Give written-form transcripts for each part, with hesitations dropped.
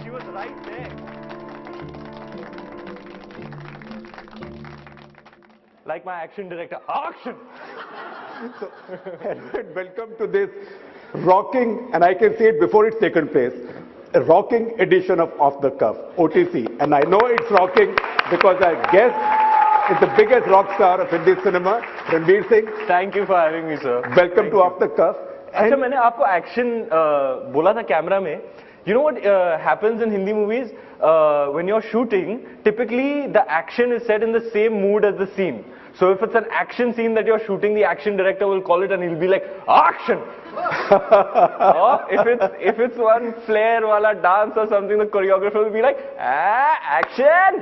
She was right there. Like my action director, action! So, Edward, welcome to this rocking, and I can see it before it's taken place, a rocking edition of Off the Cuff, OTC. And I know it's rocking because our guest is the biggest rock star of Hindi cinema, Ranveer Singh. Thank you for having me, sir. Welcome to Off the Cuff. अच्छा मैंने आपको action बोला था camera में. You know what happens in Hindi movies? When you're shooting, typically the action is set in the same mood as the scene. So if it's an action scene that you're shooting, the action director will call it and he'll be like, action! Or if it's one flair wala dance or something, the choreographer will be like, action!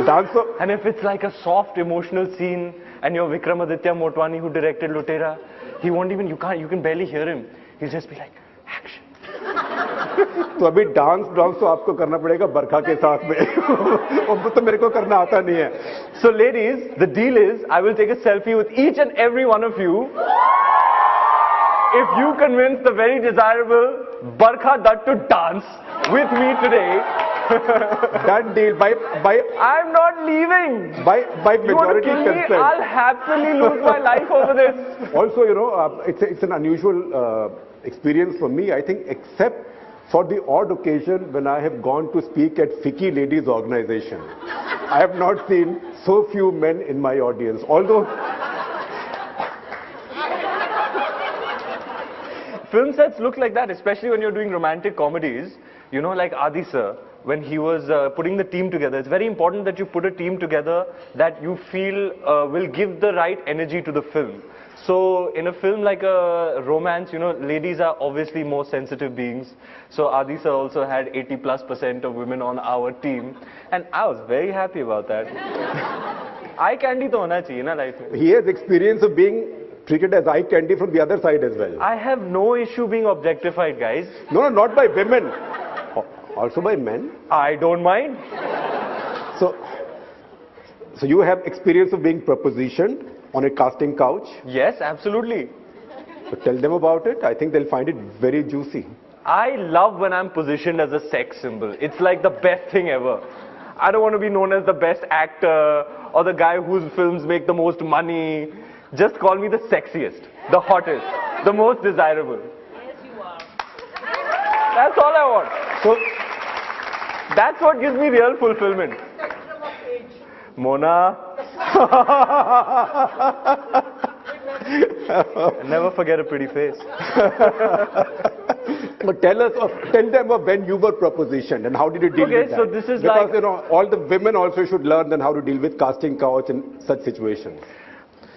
Dance. And if it's like a soft emotional scene and you're Vikramaditya Motwani who directed Lutera, he won't even, you can barely hear him. He'll just be like, action. तो अभी dance तो आपको करना पड़ेगा बरखा के साथ में. वो तो मेरे को करना आता नहीं है. So ladies, the deal is I will take a selfie with each and every one of you if you convince the very desirable Barkha Dutt to dance with me today. Done deal. By I'm not leaving. By You want to majority kill me? consent. I'll happily lose my life over this. Also, you know, it's an unusual experience for me, I think, except for the odd occasion when I have gone to speak at FICCI Ladies Organization. I have not seen so few men in my audience. Although Film sets look like that, especially when you're doing romantic comedies. You know, like Adi sir, when he was putting the team together. It's very important that you put a team together that you feel will give the right energy to the film. So in a film like a romance, you know, ladies are obviously more sensitive beings. So Adi sir also had 80+% of women on our team. And I was very happy about that. Eye candy to hona chahiye na life mein. he has experience of being treated as eye candy from the other side as well. I have no issue being objectified, guys. No, not by women. Also by men. I don't mind. So you have experience of being propositioned on a casting couch. Yes, absolutely. So tell them about it. I think they'll find it very juicy. I love when I'm positioned as a sex symbol. It's like the best thing ever. I don't want to be known as the best actor or the guy whose films make the most money. Just call me the sexiest, the hottest, the most desirable. Yes, you are. That's all I want. So That's what gives me real fulfillment. Spectrum of age. Mona. Never forget a pretty face. but tell them of when you were propositioned and how did you deal with that? Okay, so this is because, like, you know, all the women also should learn then how to deal with casting couch in such situations.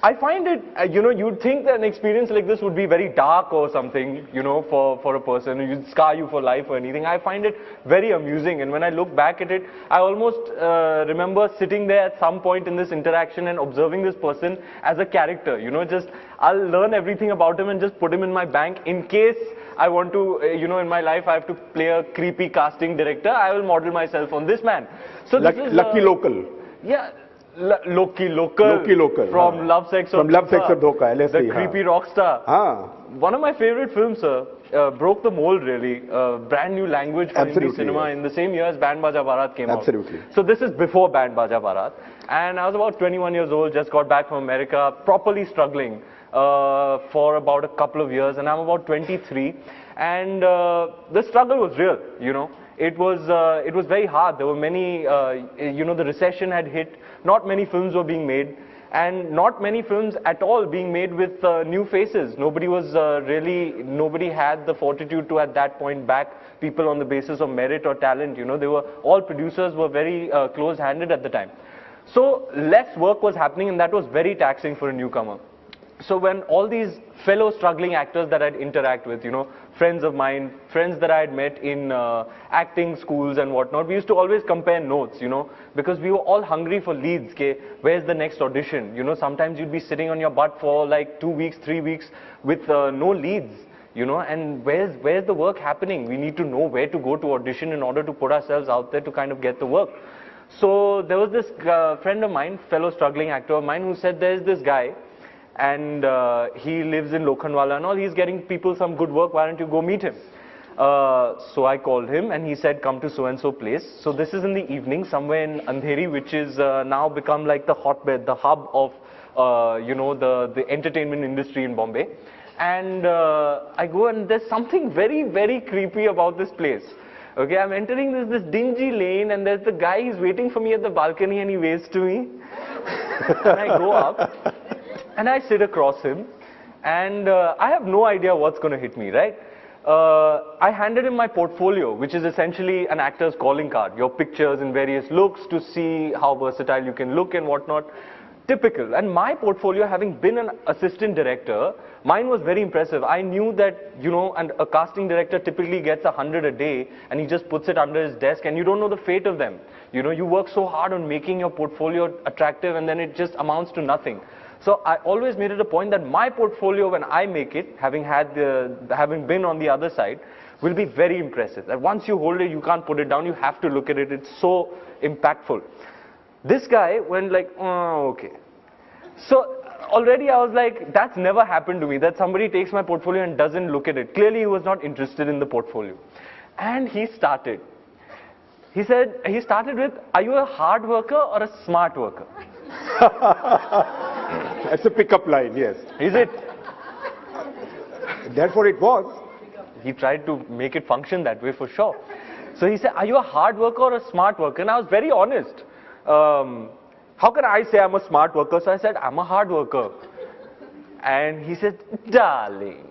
I find it, you know, you'd think that an experience like this would be very dark or something, you know, for a person, you'd scar you for life or anything. I find it very amusing, and when I look back at it, I almost remember sitting there at some point in this interaction and observing this person as a character, you know, just I'll learn everything about him and just put him in my bank in case I want to, you know, in my life I have to play a creepy casting director, I will model myself on this man. So this is, Lucky Local. Yeah. Loki Local. From Love, Sex or From Love, Sex or Dhokha, LSD. The creepy rock star. One of my favorite films, sir. Broke the mold, really. Brand new language for Hindi cinema in the same year as Band Baja Bharat came out. Absolutely. So this is before Band Baja Bharat. And I was about 21 years old, just got back from America, properly struggling for about a couple of years. And I'm about 23. And the struggle was real, you know. It was very hard. There were many, you know, the recession had hit. Not many films were being made, and not many films at all being made with new faces. Nobody had the fortitude to at that point back people on the basis of merit or talent. You know, all producers were very close-handed at the time. So less work was happening, and that was very taxing for a newcomer. So when all these fellow struggling actors that I'd interact with, you know, friends of mine, friends that I had met in acting schools and whatnot, we used to always compare notes, you know, because we were all hungry for leads. Okay, where's the next audition? You know, sometimes you'd be sitting on your butt for like 2 weeks, 3 weeks with no leads, you know, and where's the work happening? We need to know where to go to audition in order to put ourselves out there to kind of get the work. So there was this friend of mine, fellow struggling actor of mine, who said there's this guy, and he lives in Lokhandwala and all, he's getting people some good work, why don't you go meet him? So I called him and he said, come to so-and-so place. So this is in the evening, somewhere in Andheri, which is now become like the hotbed, the hub of, you know, the entertainment industry in Bombay. And I go and there's something very, very creepy about this place. Okay, I'm entering this dingy lane and there's the guy, he's waiting for me at the balcony and he waves to me. And I go up and I sit across him and I have no idea what's going to hit me, right? I handed him my portfolio, which is essentially an actor's calling card, your pictures in various looks to see how versatile you can look and whatnot. Typical. And my portfolio, having been an assistant director, mine was very impressive. I knew that, you know, and a casting director typically gets 100 a day and he just puts it under his desk and you don't know the fate of them. You know, you work so hard on making your portfolio attractive and then it just amounts to nothing. So I always made it a point that my portfolio, when I make it, having been on the other side, will be very impressive. That once you hold it, you can't put it down. You have to look at it. It's so impactful. This guy went like, oh, okay. So already I was like, that's never happened to me, that somebody takes my portfolio and doesn't look at it. Clearly he was not interested in the portfolio. And he started. He started with, are you a hard worker or a smart worker? That's a pickup line, yes. Is it? That's what it was. He tried to make it function that way for sure. So he said, are you a hard worker or a smart worker? And I was very honest. How can I say I'm a smart worker? So I said, I'm a hard worker. And he said, darling,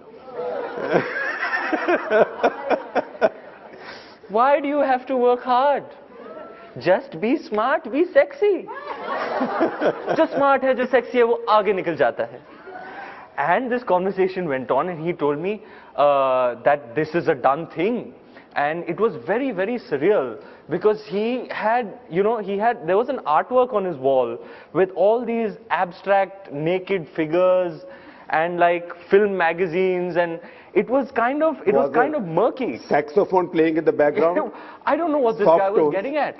why do you have to work hard? Just be smart, be sexy. जो smart है, जो sexy है, वो आगे निकल जाता है. And this conversation went on and he told me that this is a done thing. And it was very, very surreal because he had, you know, there was an artwork on his wall with all these abstract naked figures and like film magazines, and it was kind of murky. Saxophone playing in the background. I don't know what this Soft guy was tones. getting at.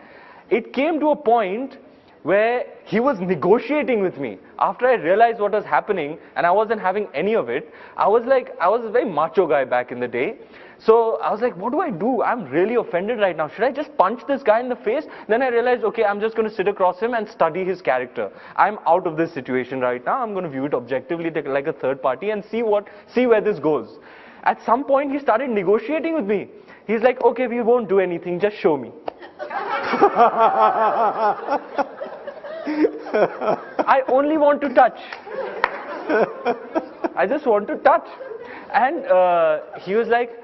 It came to a point where he was negotiating with me. After I realized what was happening and I wasn't having any of it, I was a very macho guy back in the day. So I was like, what do I do? I'm really offended right now. Should I just punch this guy in the face? Then I realized, okay, I'm just going to sit across him and study his character. I'm out of this situation right now. I'm going to view it objectively like a third party and see where this goes. At some point, he started negotiating with me. He's like, okay, we won't do anything. Just show me. I only want to touch. I just want to touch. And he was like,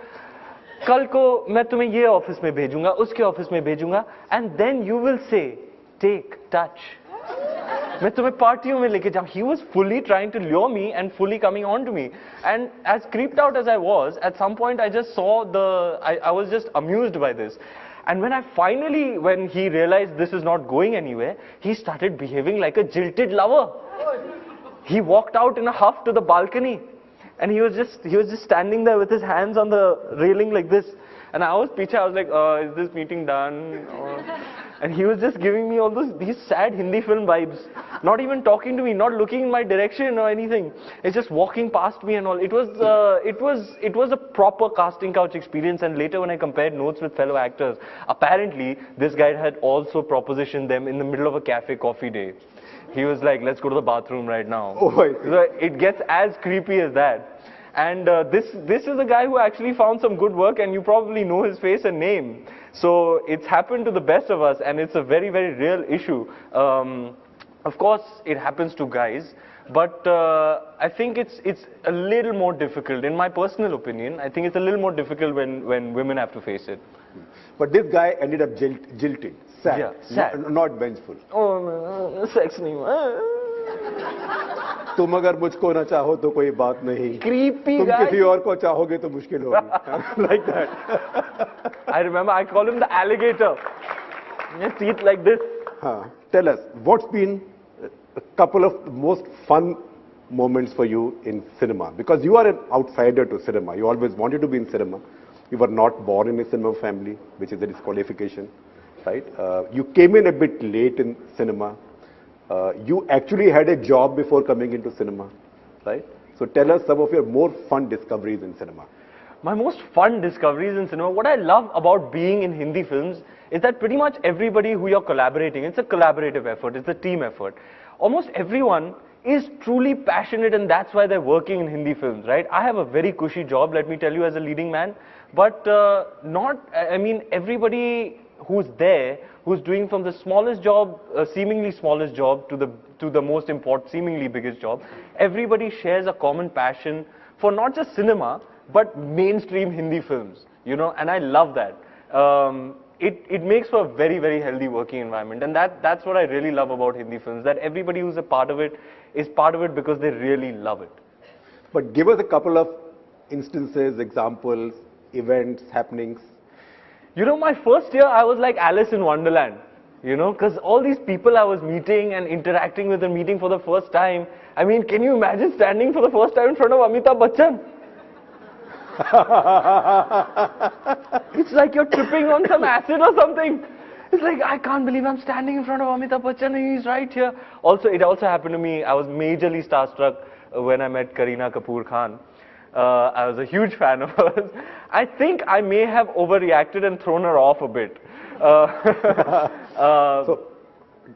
कल को मैं तुम्हें ये office में भेजूंगा, उसके office में भेजूंगा, and then you will say, take, touch. मैं तुम्हें पार्टियों में लेके जाऊं. He was fully trying to lure me and fully coming on to me. And as creeped out as I was, at some point I just saw I was just amused by this. And when he realized this is not going anywhere, he started behaving like a jilted lover. He walked out in a huff to the balcony. And he was just standing there with his hands on the railing like this. And I was like, is this meeting done? And he was just giving me all these sad Hindi film vibes. Not even talking to me, not looking in my direction or anything. It's just walking past me and all. It was a proper casting couch experience. And later when I compared notes with fellow actors, apparently this guy had also propositioned them in the middle of a cafe coffee day. He was like, let's go to the bathroom right now. Oh, I see. So it gets as creepy as that. And this is a guy who actually found some good work, and you probably know his face and name. So it's happened to the best of us, and it's a very, very real issue. Of course, it happens to guys, but I think it's a little more difficult. In my personal opinion, I think it's a little more difficult when women have to face it. But this guy ended up jilted, sad, Yeah, sad. not vengeful. Oh, sex नहीं हुआ. तुम अगर मुझको न चाहो तो कोई बात नहीं. Creepy तुम guy. किसी और को चाहोगे तो मुश्किल होगी. Like that. I remember I call him the alligator. His teeth like this. Tell us, what's been a couple of the most fun moments for you in cinema? Because you are an outsider to cinema. You always wanted to be in cinema. You were not born in a cinema family, which is a disqualification, right? You came in a bit late in cinema. You actually had a job before coming into cinema, right? So tell us some of your more fun discoveries in cinema. my most fun discoveries in cinema, what I love about being in Hindi films is that pretty much everybody who you're collaborating, it's a collaborative effort, it's a team effort. Almost everyone is truly passionate, and that's why they're working in Hindi films, right? I have a very cushy job, let me tell you, as a leading man, but I mean, everybody who's there, who's doing from the smallest job, seemingly smallest job, to the most important, seemingly biggest job, everybody shares a common passion for not just cinema, but mainstream Hindi films, you know, and I love that. It makes for a very, very healthy working environment, and that's what I really love about Hindi films, that everybody who's a part of it is part of it because they really love it. But give us a couple of instances, examples, events, happenings. You know, my first year, I was like Alice in Wonderland, you know, because all these people I was meeting and interacting with and meeting for the first time. I mean, can you imagine standing for the first time in front of Amitabh Bachchan? It's like you're tripping on some acid or something. It's like, I can't believe I'm standing in front of Amitabh Bachchan and he's right here. Also, it also happened to me, I was majorly starstruck when I met Kareena Kapoor Khan. I was a huge fan of hers. I think I may have overreacted and thrown her off a bit. So,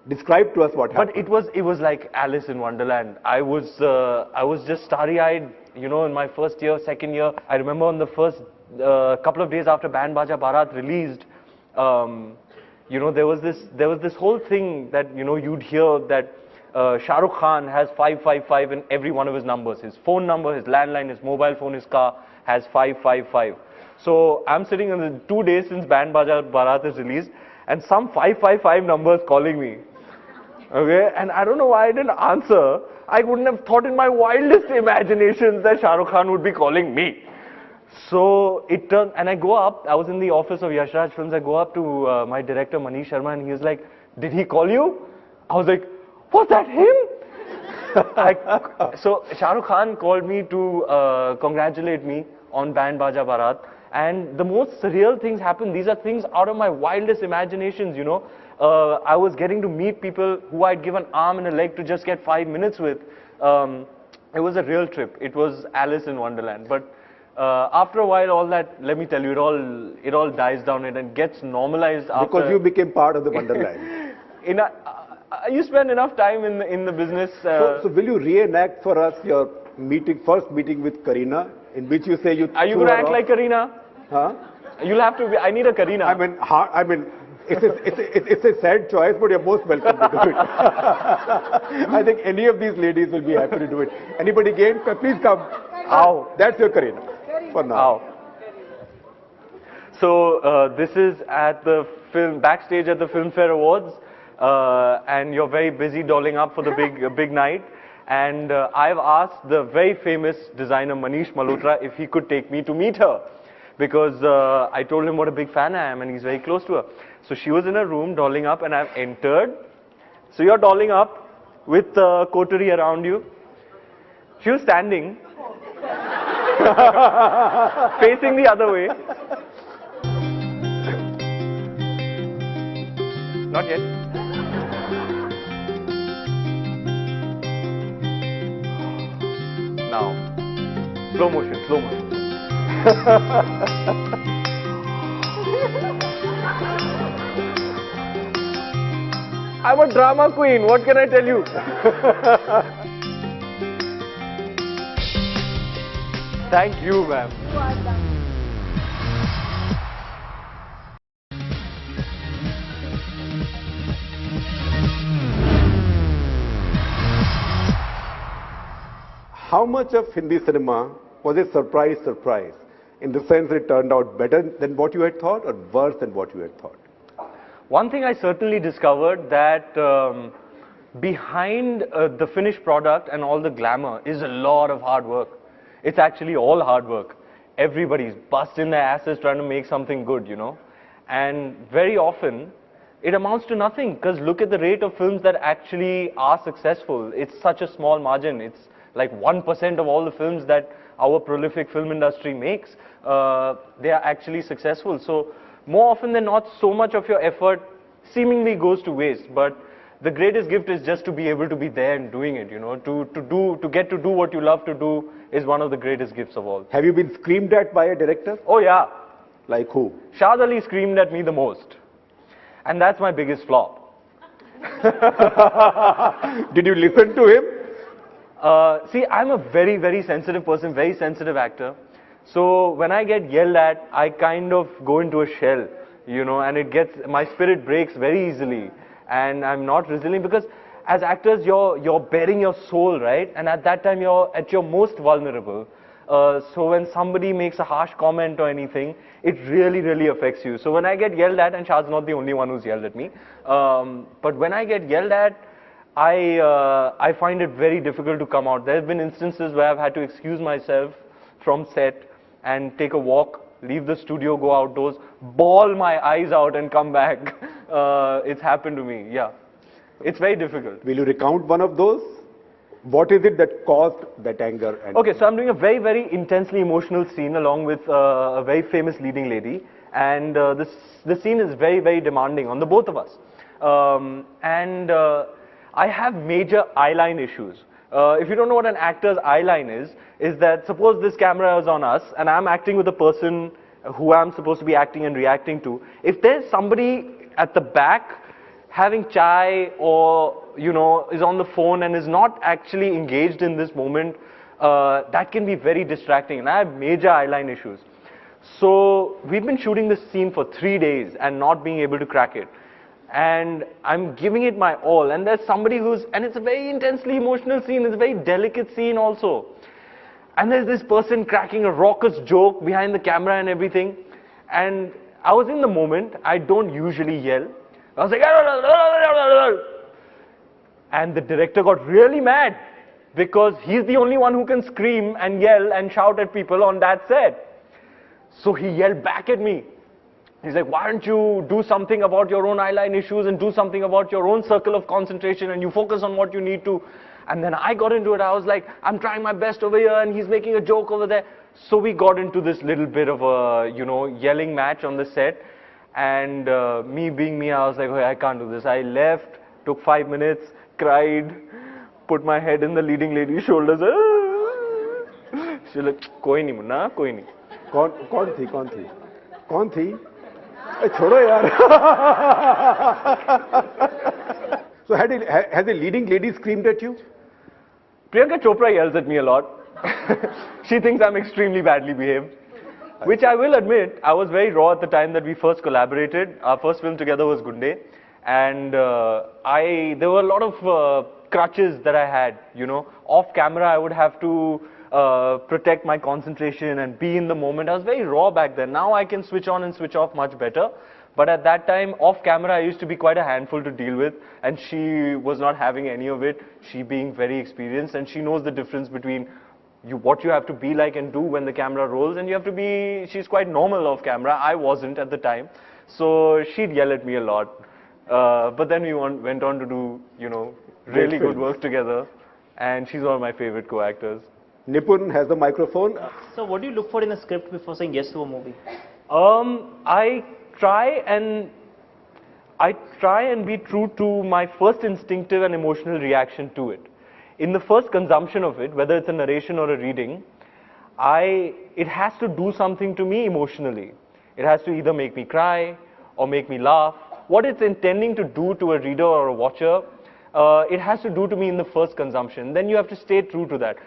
describe to us what happened. But it was like Alice in Wonderland. I was just starry-eyed, you know, in my first year, second year. I remember on the first couple of days after Band Baja Barat released, you know, there was this whole thing that, you know, you'd hear that Shah Rukh Khan has 555 in every one of his numbers. His phone number, his landline, his mobile phone, his car has 555. So I'm sitting on the 2 days since Band Baja Barat is released, and some 555 numbers calling me. Okay, and I don't know why I didn't answer. I wouldn't have thought in my wildest imaginations that Shah Rukh Khan would be calling me. So it turned, and I go up, I was in the office of Yash Raj Films, I go up to my director Manish Sharma, and he was like, "Did he call you?" I was like, "Was that him?" So Shah Rukh Khan called me to congratulate me on Band Baja Barat, and the most surreal things happened. These are things out of my wildest imaginations, you know. I was getting to meet people who I'd given an arm and a leg to just get 5 minutes with. It was a real trip. It was Alice in Wonderland. But after a while, all that, let me tell you, it all dies down and gets normalized after. Because you became part of the Wonderland. You spend enough time in the business. So will you reenact for us your first meeting with Kareena, in which you say you... Are you going to act like Kareena? Huh? You'll have to be, I need a Kareena. I mean, it's a sad choice, but you're most welcome to do it. I think any of these ladies will be happy to do it. Anybody game? Please come. Ow. That's your Kareena for now. Ow. So this is at the backstage at the Filmfare Awards, and you're very busy dolling up for the big night. And I've asked the very famous designer Manish Malhotra if he could take me to meet her, because I told him what a big fan I am, and he's very close to her. So she was in a room dolling up, and I've entered. So you're dolling up with coterie around you. She was standing, facing the other way. Not yet. Now, slow motion, slow motion. I'm a drama queen, what can I tell you? Thank you, ma'am. You are done. How much of Hindi cinema was a surprise, in the sense it turned out better than what you had thought or worse than what you had thought? One thing I certainly discovered that behind the finished product and all the glamour is a lot of hard work. It's actually all hard work. Everybody's busting their asses trying to make something good, you know. And very often, it amounts to nothing, because look at the rate of films that actually are successful. It's such a small margin. It's like 1% of all the films that our prolific film industry makes. They are actually successful. So more often than not, so much of your effort seemingly goes to waste. But the greatest gift is just to be able to be there and doing it, you know, to get to do what you love to do is one of the greatest gifts of all. Have you been screamed at by a director? Oh yeah, Like who? Shahid Ali screamed at me the most. And that's my biggest flop. Did you listen to him? See, I'm a very, very sensitive person, very sensitive actor. So when I get yelled at, I kind of go into a shell, you know, and my spirit breaks very easily. And I'm not resilient because as actors, you're bearing your soul, right? And at that time, you're at your most vulnerable. So when somebody makes a harsh comment or anything, it really, really affects you. So when I get yelled at, and Shah's not the only one who's yelled at me, but when I get yelled at, I find it very difficult to come out. There have been instances where I've had to excuse myself from set and take a walk, leave the studio, go outdoors, bawl my eyes out and come back. It's happened to me, yeah. It's very difficult. Will you recount one of those? What is it that caused that anger? And Okay, so I'm doing a very, very intensely emotional scene along with a very famous leading lady. And the scene is very, very demanding on the both of us. I have major eyeline issues. If you don't know what an actor's eyeline is that suppose this camera is on us and I'm acting with a person who I'm supposed to be acting and reacting to. If there's somebody at the back having chai or, you know, is on the phone and is not actually engaged in this moment, that can be very distracting. And I have major eyeline issues. So we've been shooting this scene for 3 days and not being able to crack it. And I'm giving it my all. And there's somebody and it's a very intensely emotional scene. It's a very delicate scene also. And there's this person cracking a raucous joke behind the camera and everything. And I was in the moment. I don't usually yell. I was like, and the director got really mad because he's the only one who can scream and yell and shout at people on that set. So he yelled back at me. He's like, why don't you do something about your own eyeline issues and do something about your own circle of concentration and you focus on what you need to. And then I got into it. I was like, I'm trying my best over here and he's making a joke over there. So we got into this little bit of a, you know, yelling match on the set. And me being me, I was like, okay, I can't do this. I left, took 5 minutes, cried, put my head in the leading lady's shoulders. She's like, koi nahi munna, koi nahi. कौन थी? छोड़ो यार. So has a leading lady screamed at you? Priyanka Chopra yells at me a lot. She thinks I'm extremely badly behaved. Which I will admit, I was very raw at the time that we first collaborated. Our first film together was Gunde. And there were a lot of crutches that I had, you know. Off camera, I would have to protect my concentration and be in the moment. I was very raw back then. Now I can switch on and switch off much better. But at that time, off camera, I used to be quite a handful to deal with. And she was not having any of it. She being very experienced. And she knows the difference between what you have to be like and do when the camera rolls, and you have to be, she's quite normal off camera. I wasn't at the time. So she'd yell at me a lot. But then we went on to do, you know, really good work together. And she's one of my favorite co-actors. Nipun has the microphone. So what do you look for in a script before saying yes to a movie? I try and be true to my first instinctive and emotional reaction to it. In the first consumption of it, whether it's a narration or a reading, it has to do something to me emotionally. It has to either make me cry or make me laugh. What it's intending to do to a reader or a watcher, it has to do to me in the first consumption. Then you have to stay true to that.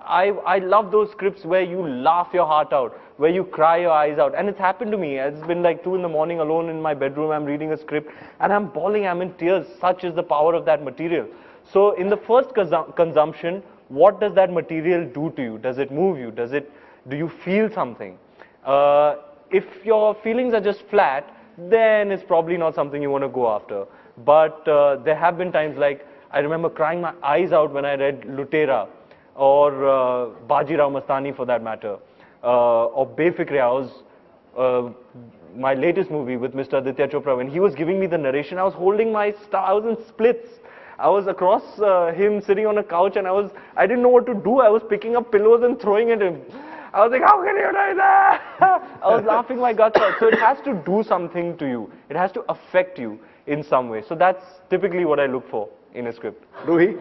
I love those scripts where you laugh your heart out, where you cry your eyes out. And it's happened to me. It's been like 2 in the morning alone in my bedroom. I'm reading a script and I'm bawling, I'm in tears. Such is the power of that material. So in the first consumption, what does that material do to you? Does it move you? Do you feel something? If your feelings are just flat, then it's probably not something you want to go after. But there have been times like, I remember crying my eyes out when I read Lutera, or Bajirao Mastani for that matter, or Befikre. My latest movie with Mr. Aditya Chopra, when he was giving me the narration, I was holding I was in splits. I was across him sitting on a couch and I didn't know what to do. I was picking up pillows and throwing at him. I was like, how can you do that? I was laughing my guts out. So it has to do something to you. It has to affect you. in some way. So that's typically what I look for in a script. Ruhi?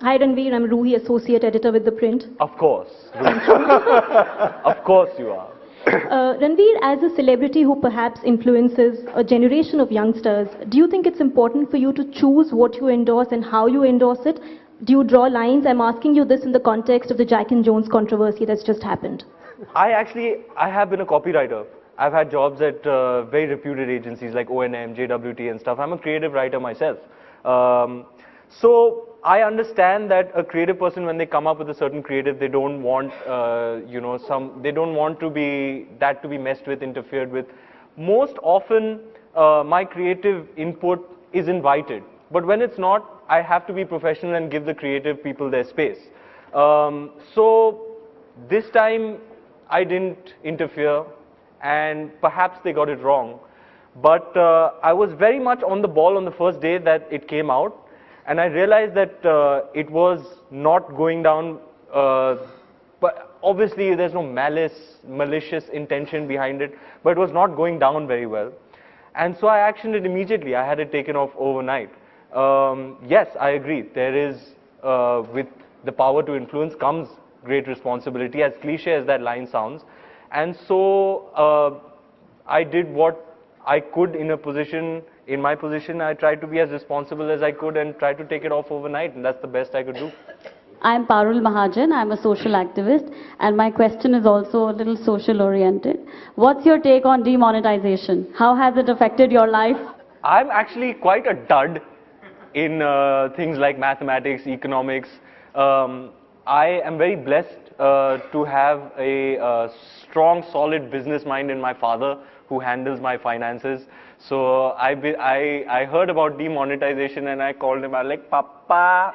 Hi Ranveer, I'm Ruhi, Associate Editor with The Print. Of course. Of course you are. Ranveer, as a celebrity who perhaps influences a generation of youngsters, do you think it's important for you to choose what you endorse and how you endorse it? Do you draw lines? I'm asking you this in the context of the Jack and Jones controversy that's just happened. I have been a copywriter. I've had jobs at very reputed agencies like O&M, JWT and stuff. I'm a creative writer myself. So I understand that a creative person, when they come up with a certain creative, they don't want, they don't want to be messed with, interfered with. Most often, my creative input is invited. But when it's not, I have to be professional and give the creative people their space. So this time, I didn't interfere, and perhaps they got it wrong. But I was very much on the ball on the first day that it came out. And I realized that it was not going down, but obviously there's no malicious intention behind it, but it was not going down very well. And so I actioned it immediately. I had it taken off overnight. Yes, I agree. There is, with the power to influence comes great responsibility, as cliche as that line sounds. And so I did what I could in my position. I tried to be as responsible as I could and tried to take it off overnight, and that's the best I could do. I'm Parul Mahajan. I'm a social activist, and my question is also a little social oriented. What's your take on demonetization? How has it affected your life? I'm actually quite a dud in things like mathematics, economics. I am very blessed to have a strong, solid business mind in my father, who handles my finances. So I heard about demonetization and I called him. I was like, Papa,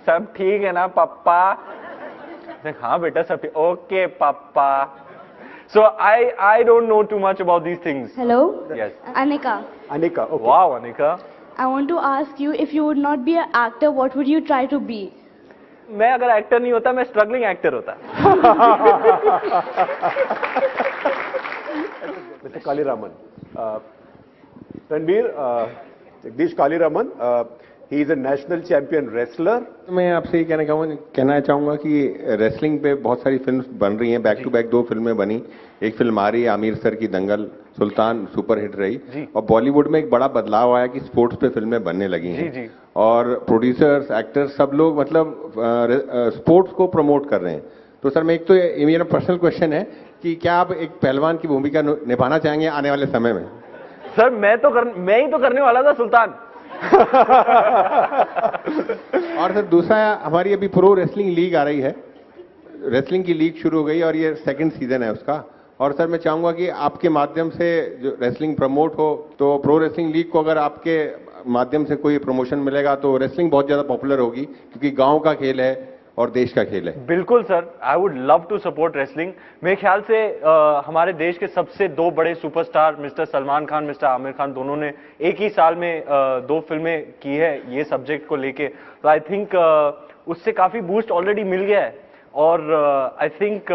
sab theek hai na, Papa? Like, haan beta, sab theek. Okay, Papa. So I don't know too much about these things. Hello? Yes. Anika, Anika, okay. Wow, Anika. I want to ask you, if you would not be an actor, what would you try to be? मैं अगर actor नहीं होता, मैं struggling actor होता. Mr. Kali Raman. Ranveer, Jagdish Kali Raman, he is a national champion wrestler. मैं आपसे ये कहना चाहूँगा कि रेसलिंग पे बहुत सारी फिल्म्स बन रही हैं, बैक टू बैक 2 फिल्में बनी. एक फिल्म आ रही है आमिर सर की दंगल, सुल्तान सुपर हिट रही, और बॉलीवुड में एक बड़ा बदलाव आया कि स्पोर्ट्स पे फिल्में बनने लगी हैं, और प्रोड्यूसर्स, एक्टर्स, सब लोग मतलब स्पोर्ट्स को प्रमोट कर रहे हैं. तो सर मैं एक तो ये मेरा पर्सनल क्वेश्चन है कि क्या आप एक पहलवान की भूमिका निभाना चाहेंगे आने वाले समय में? सर मैं ही तो करने वाला था सुल्तान. और सर दूसरा, हमारी अभी प्रो रेसलिंग लीग आ रही है, रेसलिंग की लीग शुरू हो गई और ये 2nd सीजन है उसका. और सर मैं चाहूंगा कि आपके माध्यम से जो रेसलिंग प्रमोट हो, तो प्रो रेसलिंग लीग को अगर आपके माध्यम से कोई प्रमोशन मिलेगा तो रेसलिंग बहुत ज्यादा पॉपुलर होगी, क्योंकि गांव का खेल है और देश का खेल है. बिल्कुल sir, I would love to support wrestling. मेरे ख्याल से हमारे देश के सबसे 2 बड़े superstar mister Salman Khan, mister Aamir Khan, दोनों ने एक ही साल में 2 फिल्में की है ये सब्जेक्ट को लेके. तो आई थिंक उससे काफी बूस्ट ऑलरेडी मिल गया है. और आई थिंक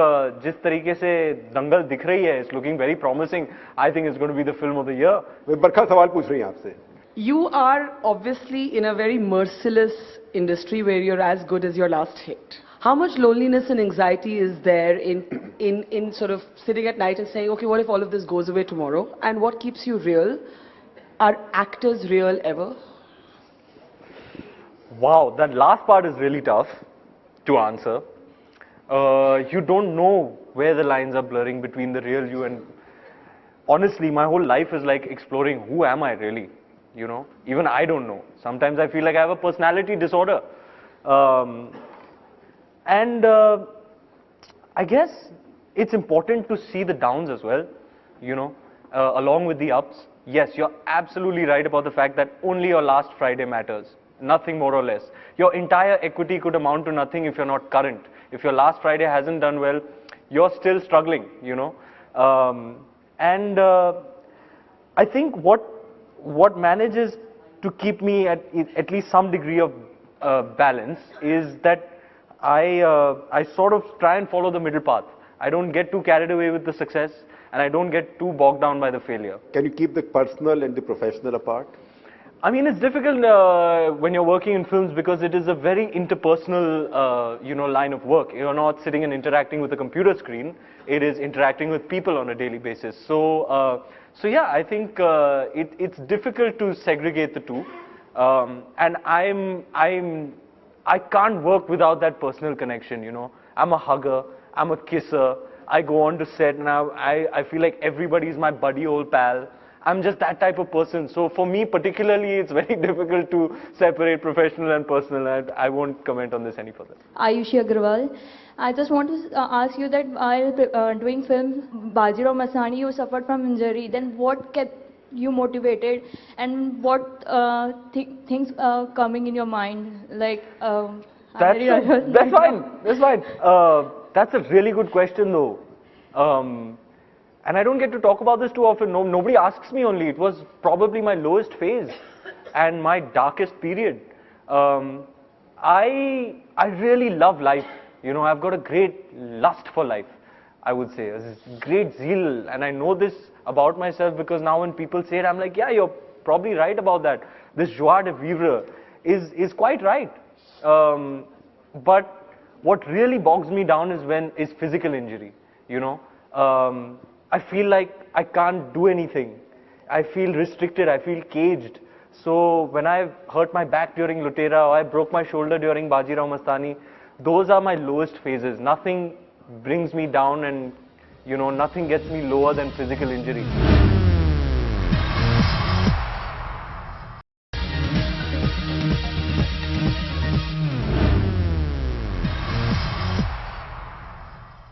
जिस तरीके से दंगल दिख रही है, it's looking very promising. I think it's going to be the film of the year. वे बरखा सवाल पूछ रही हैं आपसे. You are obviously in a very merciless industry where you're as good as your last hit. How much loneliness and anxiety is there in sort of sitting at night and saying, okay, what if all of this goes away tomorrow? And what keeps you real? Are actors real ever? Wow, that last part is really tough to answer. You don't know where the lines are blurring between the real you and... Honestly, my whole life is like exploring who am I really? You know, even I don't know. Sometimes I feel like I have a personality disorder. I guess it's important to see the downs as well, you know, along with the ups. Yes, you're absolutely right about the fact that only your last Friday matters. Nothing more or less. Your entire equity could amount to nothing if you're not current. If your last Friday hasn't done well, you're still struggling, you know. I think what manages to keep me at least some degree of balance is that I sort of try and follow the middle path. I don't get too carried away with the success, and I don't get too bogged down by the failure. Can you keep the personal and the professional apart? I mean, it's difficult when you're working in films because it is a very interpersonal, line of work. You're not sitting and interacting with a computer screen. It is interacting with people on a daily basis. So yeah, I think it's difficult to segregate the two. And I can't work without that personal connection. I'm a hugger. I'm a kisser. I go on to set and I feel like everybody's my buddy old pal. I'm just that type of person. So for me particularly, it's very difficult to separate professional and personal. I won't comment on this any further. Ayushi Agrawal. I just want to ask you that while doing film Bajirao Mastani, you suffered from injury. Then what kept you motivated, and what things coming in your mind? Like That's fine. That's fine. That's a really good question though. And I don't get to talk about this too often. Nobody asks me only. It was probably my lowest phase and my darkest period. I really love life. I've got a great lust for life, I would say. A great zeal. And I know this about myself because now when people say it, I'm like, yeah, you're probably right about that. This joie de vivre is quite right. But what really bogs me down is physical injury, I feel like I can't do anything. I feel restricted, I feel caged. So when I hurt my back during Lutera or I broke my shoulder during Bajirao Mastani, those are my lowest phases. Nothing brings me down and, nothing gets me lower than physical injury.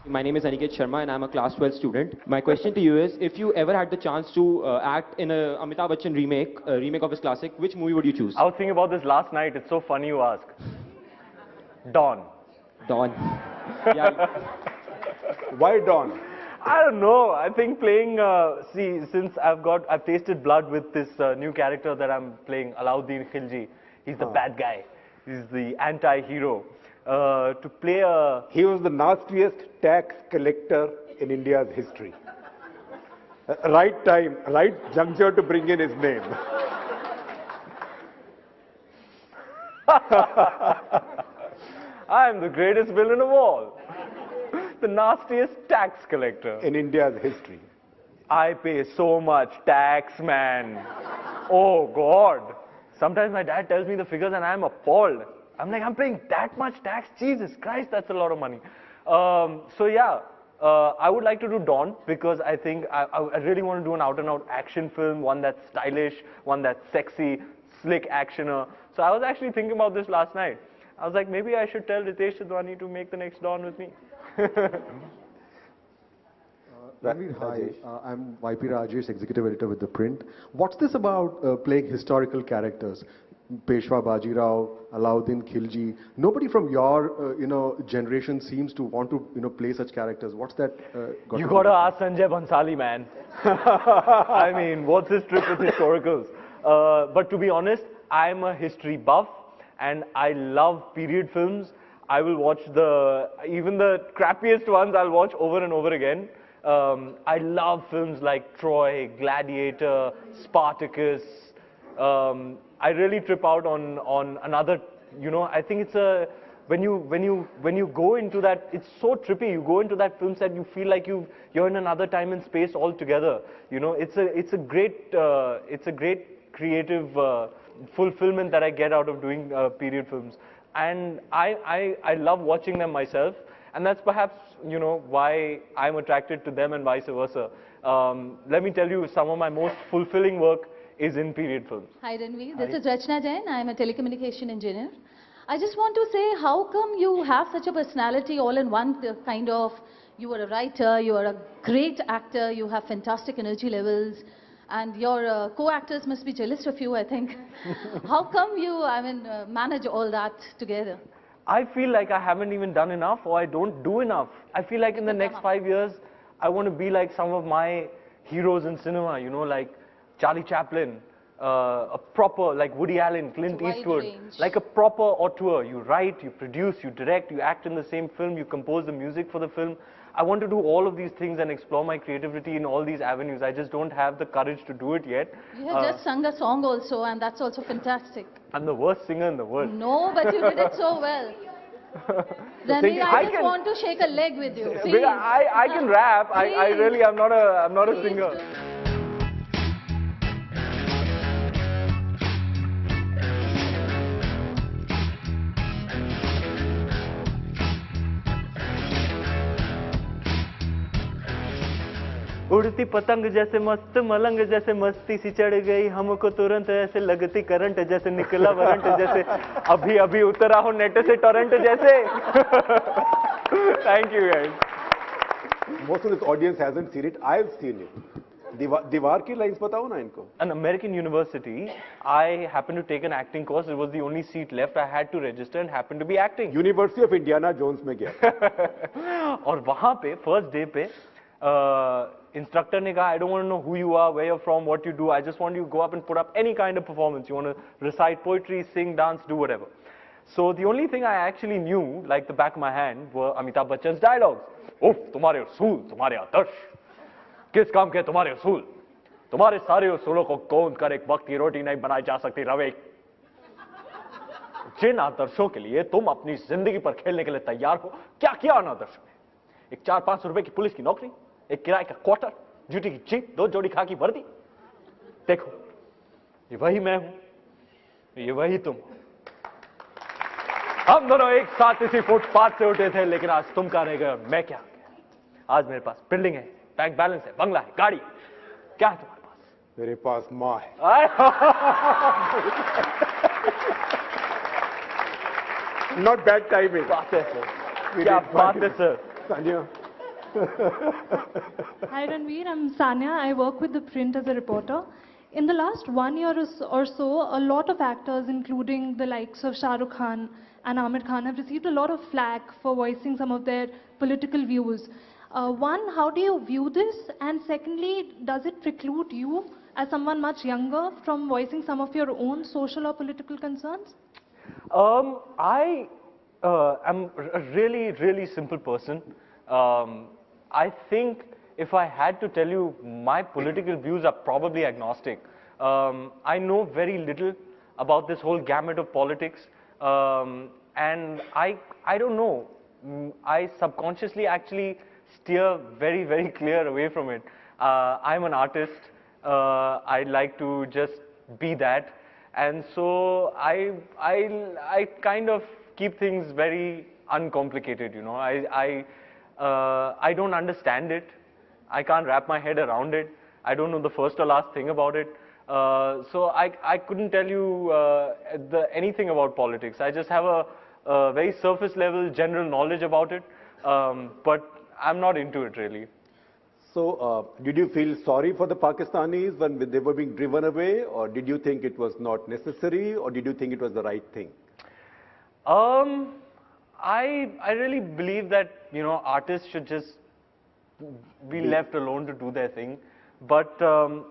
My name is Aniket Sharma and I'm a class 12 student. My question to you is, if you ever had the chance to act in a Amitabh Bachchan remake of his classic, which movie would you choose? I was thinking about this last night. It's so funny you ask. Dawn. Dawn. Yeah. Why Dawn? I don't know. I think playing, since I've tasted blood with this new character that I'm playing, Alauddin Khilji. He's the bad guy. He's the anti-hero. To play He was the nastiest tax collector in India's history. Right time, right juncture to bring in his name. I am the greatest villain of all. The nastiest tax collector. In India's history. I pay so much tax, man. Oh, God. Sometimes my dad tells me the figures and I'm appalled. I'm like, I'm paying that much tax? Jesus Christ, that's a lot of money. So yeah, I would like to do Dawn because I think I really want to do an out-and-out action film, one that's stylish, one that's sexy, slick actioner. So I was actually thinking about this last night. I was like, maybe I should tell Ritesh Sidhwani to make the next Dawn with me. Ranveer, hi. I'm YP Rajesh, Executive Editor with The Print. What's this about playing historical characters? Peshwa Bajirao, Alauddin Khilji. Nobody from your, generation seems to want to, play such characters. What's that? You gotta ask Sanjay Bhansali, man. I mean, what's his trip with historicals? But to be honest, I'm a history buff, and I love period films. I will watch even the crappiest ones. I'll watch over and over again. I love films like Troy, Gladiator, Spartacus. I really trip out on another, I think it's when you go into that, it's so trippy. You go into that film set, you feel like you're in another time and space altogether. It's a great creative fulfillment that I get out of doing period films, and I love watching them myself, and that's perhaps why I'm attracted to them and vice versa. Let me tell you, some of my most fulfilling work is in period films. Hi Ranveer, this is Rachna Jain. I am a telecommunication engineer. I just want to say, how come you have such a personality all in one kind of, you are a writer, you are a great actor, you have fantastic energy levels, and your co-actors must be jealous of you, I think. How come you, manage all that together? I feel like I haven't even done enough, or I don't do enough. I feel like in the next 5 years, I want to be like some of my heroes in cinema, like Charlie Chaplin, a proper, like Woody Allen, Clint Eastwood, like a proper auteur. You write, you produce, you direct, you act in the same film, you compose the music for the film. I want to do all of these things and explore my creativity in all these avenues. I just don't have the courage to do it yet. You have just sung a song also, and that's also fantastic. I'm the worst singer in the world. No, but you did it so well. Ranveer, I just want to shake a leg with you. Please. I can rap. I really am not a singer. उड़ती पतंग जैसे मस्त मलंग जैसे मस्ती सी चढ़ गई हमको तुरंत ऐसे लगती करंट जैसे निकला वारंट जैसे अभी अभी उतरा हो नेट से टोरेंट जैसे thank you guys Most of this audience hasn't seen it. I've seen it. दीवार की लाइंस बताओ ना इनको. An American university, I happened to take an acting course. It was the only seat left. I had to register and happened to be acting. University of Indiana Jones में गया. और वहाँ पे first day पे instructor ने कहा, I don't want to know who you are, where you're from, what you do. I just want you to go up and put up any kind of performance. You want to recite poetry, sing, dance, do whatever. So the only thing I actually knew, like the back of my hand, were Amitabh Bachchan's dialogues. उफ तुम्हारे उसूल, तुम्हारे आदर्श, किस काम के तुम्हारे उसूल, तुम्हारे सारे उसूलों को कौन कर एक वक्त की रोटी नहीं बनाई जा सकती रवे। जिन आदर्शों के लिए तुम अपनी जिंदगी पर खेलने के लिए तैयार हो, क्या किया उन आदर्शों ने? एक 4-5 रुपए की पुलिस की नौकरी, एक किराए का क्वार्टर, ड्यूटी की जीप, 2 जोड़ी खाकी वर्दी। देखो, ये वही मैं हूं, ये वही तुम। हम दोनों एक साथ इसी फुटपाथ से उठे थे, लेकिन आज तुम कहां रह गए और मैं क्या? आज मेरे पास बिल्डिंग है, बैंक बैलेंस है, बंगला है, गाड़ी है। क्या है तुम्हारे पास? मेरे पास माँ है। Not bad timing. बात है सर, क्या बात है sir. Sanya. Hi Ranveer, I'm Sanya. I work with The Print as a reporter. In the last 1 year or so, a lot of actors, including the likes of Shah Rukh Khan and Amir Khan, have received a lot of flack for voicing some of their political views. One, how do you view this? And secondly, does it preclude you, as someone much younger, from voicing some of your own social or political concerns? I am a really, really simple person. I think if I had to tell you, my political views are probably agnostic. I know very little about this whole gamut of politics, and I don't know. I subconsciously actually steer very, very clear away from it. I'm an artist. I like to just be that, and so I kind of keep things very uncomplicated. You know, I don't understand it. I can't wrap my head around it. I don't know the first or last thing about it. So I couldn't tell you anything about politics. I just have a very surface level general knowledge about it, but I'm not into it really. So did you feel sorry for the Pakistanis when they were being driven away, or did you think it was not necessary, or did you think it was the right thing? I really believe that, you know, artists should just be left alone to do their thing. But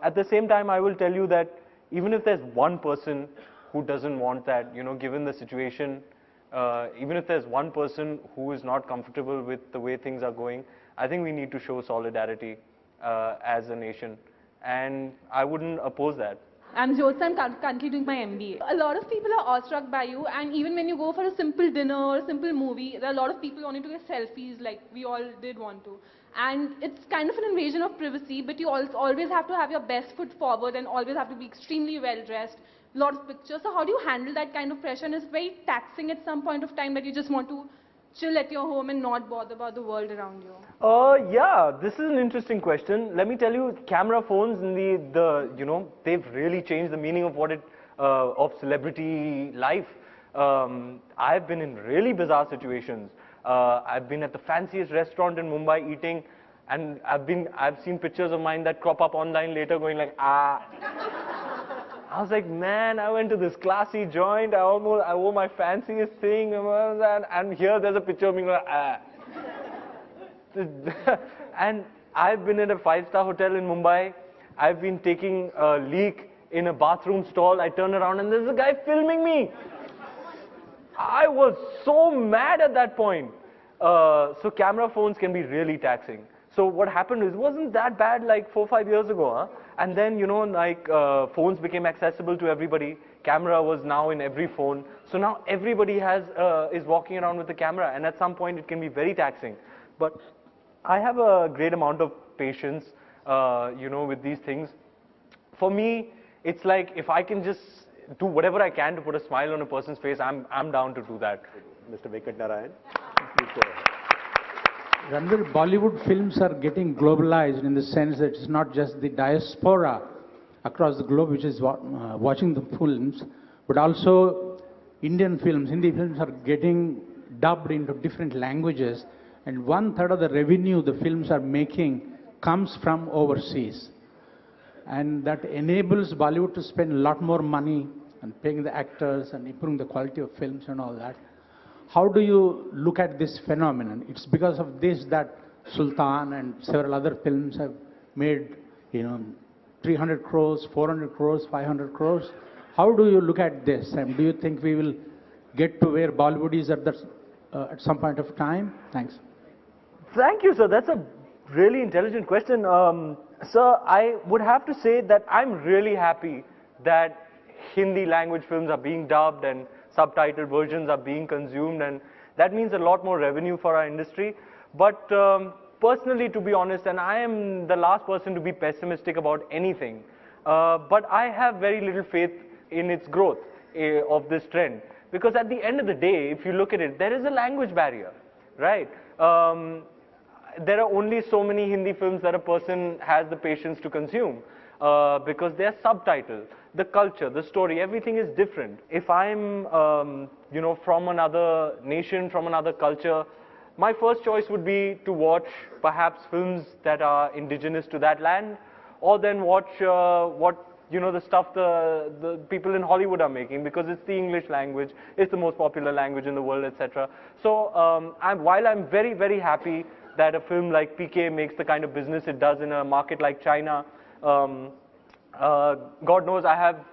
at the same time, I will tell you that even if there's one person who doesn't want that, you know, given the situation, even if there's one person who is not comfortable with the way things are going, I think we need to show solidarity as a nation. And I wouldn't oppose that. I'm Jyotsa, I'm currently doing my MBA. A lot of people are awestruck by you, and even when you go for a simple dinner or a simple movie, there are a lot of people wanting to get selfies, like we all did want to. And it's kind of an invasion of privacy, but you always have to have your best foot forward and always have to be extremely well dressed, a lot of pictures. So how do you handle that kind of pressure? And it's very taxing at some point of time that you just want to chill at your home and not bother about the world around you. Yeah, this is an interesting question. Let me tell you, camera phones and you know, they've really changed the meaning of what of celebrity life. I've been in really bizarre situations. I've been at the fanciest restaurant in Mumbai eating, and I've seen pictures of mine that crop up online later going like, ah. I was like, man, I went to this classy joint, I wore my fanciest thing, and here there's a picture of me going, ah. And I've been in a 5-star hotel in Mumbai. I've been taking a leak in a bathroom stall. I turn around and there's a guy filming me. I was so mad at that point. So camera phones can be really taxing. So what happened is, wasn't that bad like 4 or 5 years ago, huh? And then, you know, like phones became accessible to everybody. Camera was now in every phone. So now everybody is walking around with a camera, and at some point it can be very taxing. But I have a great amount of patience, you know, with these things. For me, it's like if I can just do whatever I can to put a smile on a person's face, I'm down to do that. Mr. Venkat Narayan. Ranveer, Bollywood films are getting globalized in the sense that it's not just the diaspora across the globe which is watching the films, but also Indian films, Hindi films are getting dubbed into different languages, and 1/3 of the revenue the films are making comes from overseas. And that enables Bollywood to spend a lot more money on paying the actors and improving the quality of films and all that. How do you look at this phenomenon? It's because of this that Sultan and several other films have made, you know, 300 crores, 400 crores, 500 crores. How do you look at this? And do you think we will get to where Bollywood is at some point of time? Thanks. Thank you, sir. That's a really intelligent question. Sir, I would have to say that I'm really happy that Hindi language films are being dubbed and subtitled versions are being consumed, and that means a lot more revenue for our industry. But personally, to be honest, and I am the last person to be pessimistic about anything, but I have very little faith in its growth of this trend. Because at the end of the day, if you look at it, there is a language barrier, right? There are only so many Hindi films that a person has the patience to consume because they are subtitled. The culture, the story, everything is different. If I'm, you know, from another nation, from another culture, my first choice would be to watch perhaps films that are indigenous to that land, or then watch what, you know, the stuff the people in Hollywood are making, because it's the English language, it's the most popular language in the world, etc. So while I'm very, very happy that a film like PK makes the kind of business it does in a market like China, God knows I have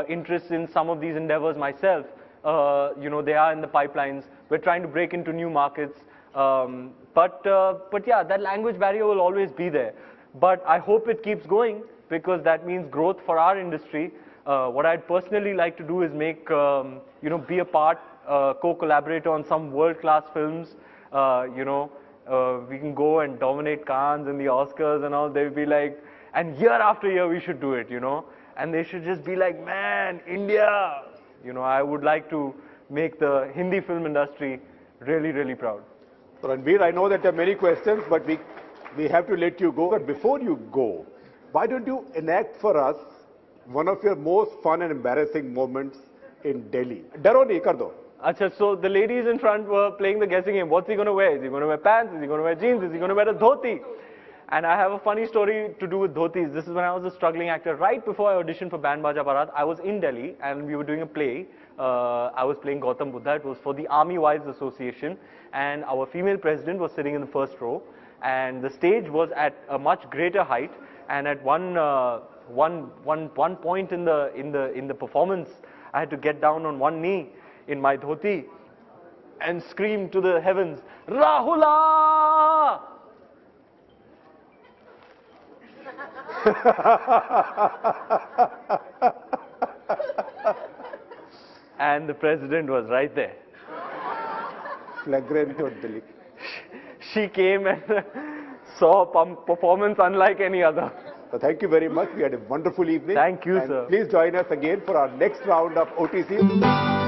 interest in some of these endeavors myself. You know, they are in the pipelines. We're trying to break into new markets. But yeah, that language barrier will always be there. But I hope it keeps going, because that means growth for our industry. What I'd personally like to do is make, you know, be a part, co-collaborator on some world-class films. You know, we can go and dominate Cannes and the Oscars and all. They'll be like, and year after year we should do it, you know. And they should just be like, man, India. You know, I would like to make the Hindi film industry really, really proud. Ranveer, I know that there are many questions, but we have to let you go. But before you go, why don't you enact for us one of your most fun and embarrassing moments in Delhi? Daro nahi, kar do. Achha, so the ladies in front were playing the guessing game. What's he going to wear? Is he going to wear pants? Is he going to wear jeans? Is he going to wear a dhoti? And I have a funny story to do with dhotis. This is when I was a struggling actor. Right before I auditioned for Band Baja Barat, I was in Delhi and we were doing a play. I was playing Gautam Buddha. It was for the Army Wives Association, and our female president was sitting in the first row, and the stage was at a much greater height. And at one point in the performance, I had to get down on one knee in my dhoti and scream to the heavens, Rahula! And the president was right there. Flagrant Delhi. She came and saw a performance unlike any other. So thank you very much. We had a wonderful evening. Thank you, and sir. Please join us again for our next round of OTC.